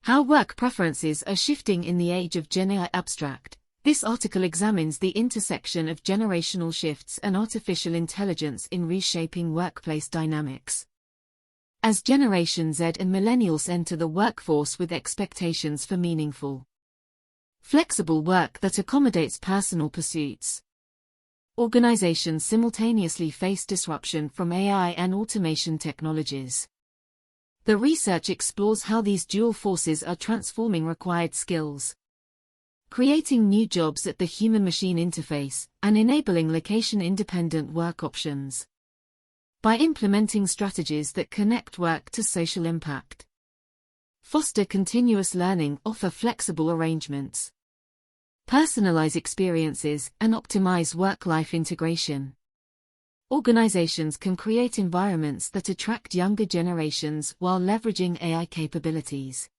How work preferences are shifting in the age of GenAI. Abstract. This article examines the intersection of generational shifts and artificial intelligence in reshaping workplace dynamics. As Generation Z and Millennials enter the workforce with expectations for meaningful, flexible work that accommodates personal pursuits, organizations simultaneously face disruption from AI and automation technologies. The research explores how these dual forces are transforming required skills, creating new jobs at the human-machine interface, and enabling location-independent work options. By implementing strategies that connect work to social impact, foster continuous learning, offer flexible arrangements, personalize experiences, and optimize work-life integration, organizations can create environments that attract younger generations while leveraging AI capabilities.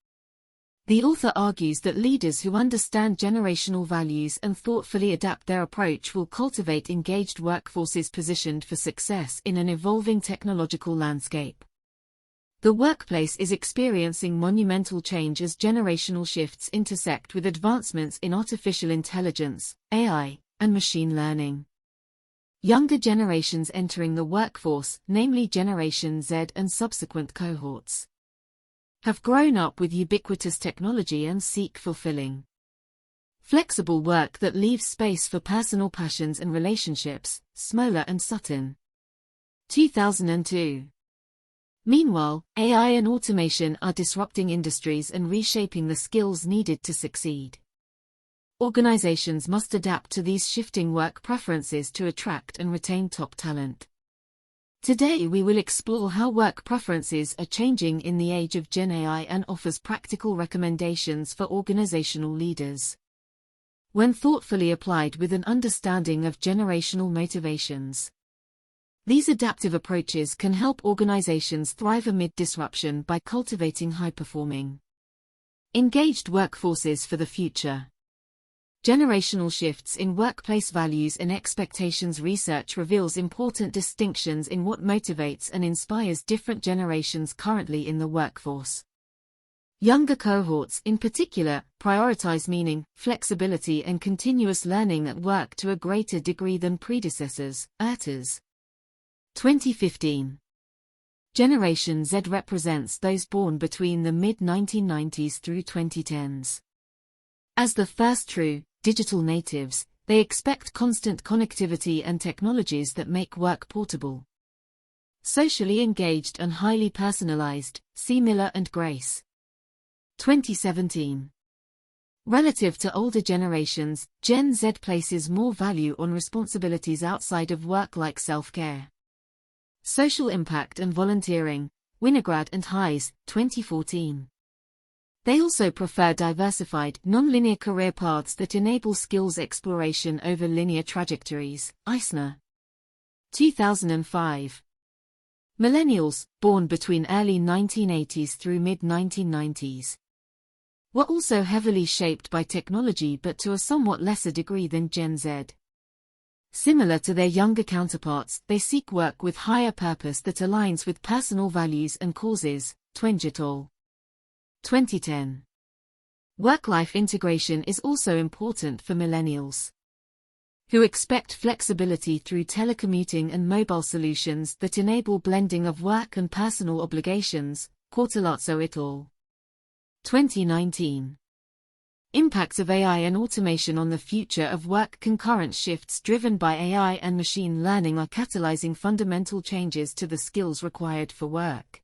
The author argues that leaders who understand generational values and thoughtfully adapt their approach will cultivate engaged workforces positioned for success in an evolving technological landscape. The workplace is experiencing monumental change as generational shifts intersect with advancements in artificial intelligence, AI, and machine learning. Younger generations entering the workforce, namely Generation Z and subsequent cohorts, have grown up with ubiquitous technology and seek fulfilling, flexible work that leaves space for personal passions and relationships. Smoller and Sutton. 2002. Meanwhile, AI and automation are disrupting industries and reshaping the skills needed to succeed. Organizations must adapt to these shifting work preferences to attract and retain top talent. Today we will explore how work preferences are changing in the age of GenAI and offers practical recommendations for organizational leaders. When thoughtfully applied with an understanding of generational motivations, these adaptive approaches can help organizations thrive amid disruption by cultivating high-performing, engaged workforces for the future. Generational shifts in workplace values and expectations. Research reveals important distinctions in what motivates and inspires different generations currently in the workforce. Younger cohorts, in particular, prioritize meaning, flexibility, and continuous learning at work to a greater degree than predecessors. 2015. Generation Z represents those born between the mid-1990s through 2010s. As the first true, digital natives, they expect constant connectivity and technologies that make work portable, socially engaged and highly personalized. See Miller and Grace. 2017. Relative to older generations, Gen Z places more value on responsibilities outside of work like self-care, social impact and volunteering. Winograd and Hayes, 2014. They also prefer diversified, non-linear career paths that enable skills exploration over linear trajectories. Eisner. 2005. Millennials, born between early 1980s through mid-1990s, were also heavily shaped by technology but to a somewhat lesser degree than Gen Z. Similar to their younger counterparts, they seek work with higher purpose that aligns with personal values and causes. Twenge et al. 2010. Work-life integration is also important for millennials, who expect flexibility through telecommuting and mobile solutions that enable blending of work and personal obligations. Cortellazzo et al. 2019. Impacts of AI and automation on the future of work. Concurrent shifts driven by AI and machine learning are catalyzing fundamental changes to the skills required for work.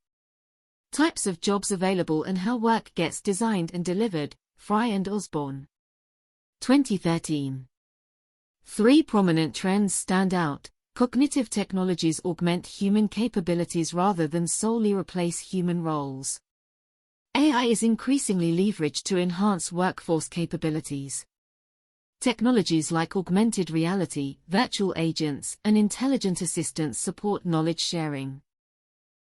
Types of jobs available and how work gets designed and delivered. Fry and Osborne. 2013. Three prominent trends stand out. Cognitive technologies augment human capabilities rather than solely replace human roles. AI is increasingly leveraged to enhance workforce capabilities. Technologies like augmented reality, virtual agents, and intelligent assistants support knowledge sharing,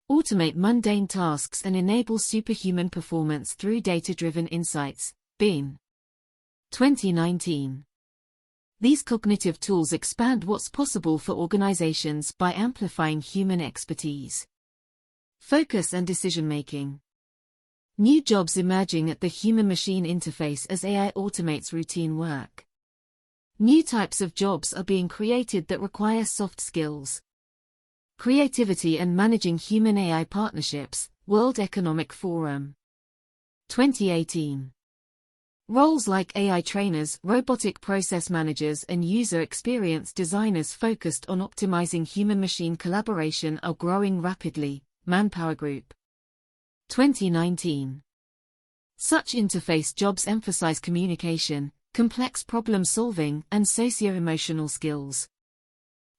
automate mundane tasks, and enable superhuman performance through data-driven insights. Bean. 2019. These cognitive tools expand what's possible for organizations by amplifying human expertise, focus, and decision-making. New jobs emerging at the human-machine interface as AI automates routine work. New types of jobs are being created that require soft skills. Creativity and managing human-AI partnerships, World Economic Forum. 2018. Roles like AI trainers, robotic process managers, and user experience designers focused on optimizing human-machine collaboration are growing rapidly, Manpower Group. 2019. Such interface jobs emphasize communication, complex problem-solving, and socio-emotional skills.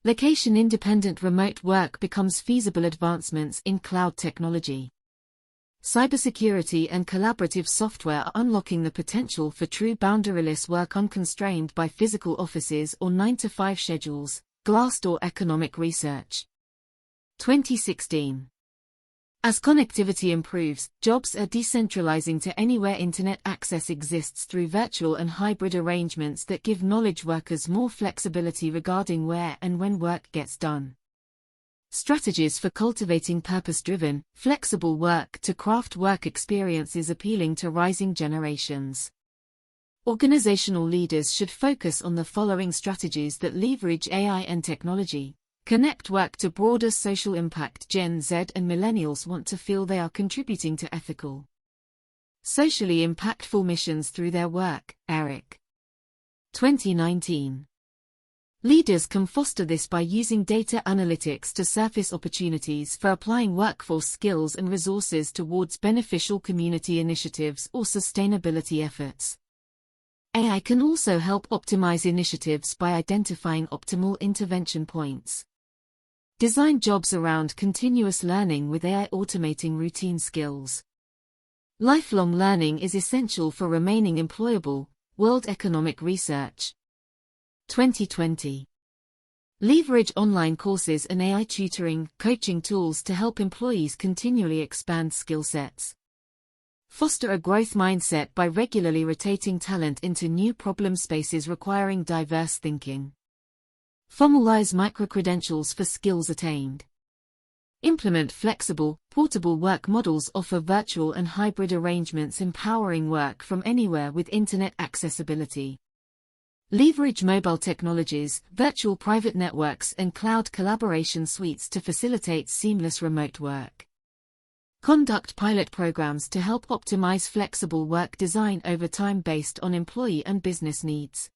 Location-independent remote work becomes feasible advancements in cloud technology. Cybersecurity and collaborative software are unlocking the potential for true boundaryless work unconstrained by physical offices or 9-to-5 schedules, Glassdoor Economic Research. 2016. As connectivity improves, jobs are decentralizing to anywhere internet access exists through virtual and hybrid arrangements that give knowledge workers more flexibility regarding where and when work gets done. Strategies for cultivating purpose-driven, flexible work to craft work experiences appealing to rising generations. Organizational leaders should focus on the following strategies that leverage AI and technology. Connect work to broader social impact. Gen Z and Millennials want to feel they are contributing to ethical, socially impactful missions through their work, Eric. 2019. Leaders can foster this by using data analytics to surface opportunities for applying workforce skills and resources towards beneficial community initiatives or sustainability efforts. AI can also help optimize initiatives by identifying optimal intervention points. Design jobs around continuous learning with AI automating routine skills. Lifelong learning is essential for remaining employable, World Economic Research. 2020. Leverage online courses and AI tutoring, coaching tools to help employees continually expand skill sets. Foster a growth mindset by regularly rotating talent into new problem spaces requiring diverse thinking. Formalize micro-credentials for skills attained. Implement flexible, portable work models. Offer virtual and hybrid arrangements empowering work from anywhere with internet accessibility. Leverage mobile technologies, virtual private networks and cloud collaboration suites to facilitate seamless remote work. Conduct pilot programs to help optimize flexible work design over time based on employee and business needs.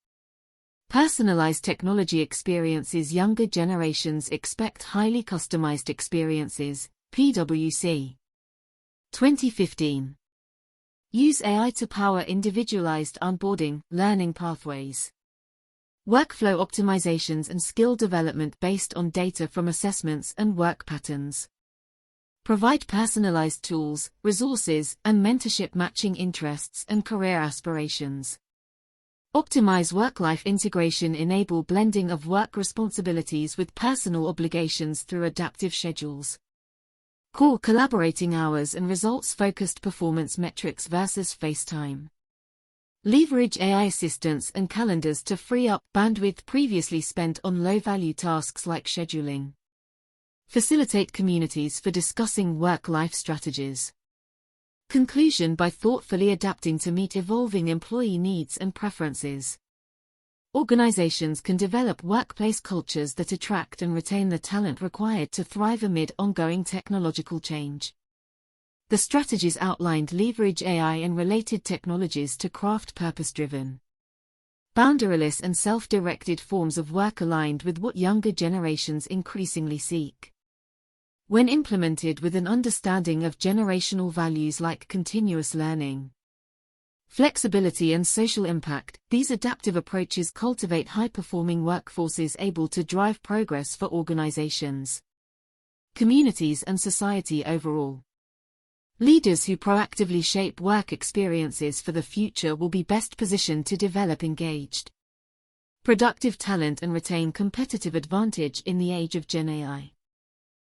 Personalized technology experiences. Younger generations expect highly customized experiences, PwC. 2015. Use AI to power individualized onboarding, learning pathways. Workflow optimizations and skill development based on data from assessments and work patterns. Provide personalized tools, resources, and mentorship matching interests and career aspirations. Optimize work-life integration. Enable blending of work responsibilities with personal obligations through adaptive schedules. Core collaborating hours and results-focused performance metrics versus face time. Leverage AI assistants and calendars to free up bandwidth previously spent on low-value tasks like scheduling. Facilitate communities for discussing work-life strategies. Conclusion. By thoughtfully adapting to meet evolving employee needs and preferences, organizations can develop workplace cultures that attract and retain the talent required to thrive amid ongoing technological change. The strategies outlined leverage AI and related technologies to craft purpose-driven, boundaryless and self-directed forms of work aligned with what younger generations increasingly seek. When implemented with an understanding of generational values like continuous learning, flexibility and social impact, these adaptive approaches cultivate high-performing workforces able to drive progress for organizations, communities and society overall. Leaders who proactively shape work experiences for the future will be best positioned to develop engaged, productive talent and retain competitive advantage in the age of GenAI.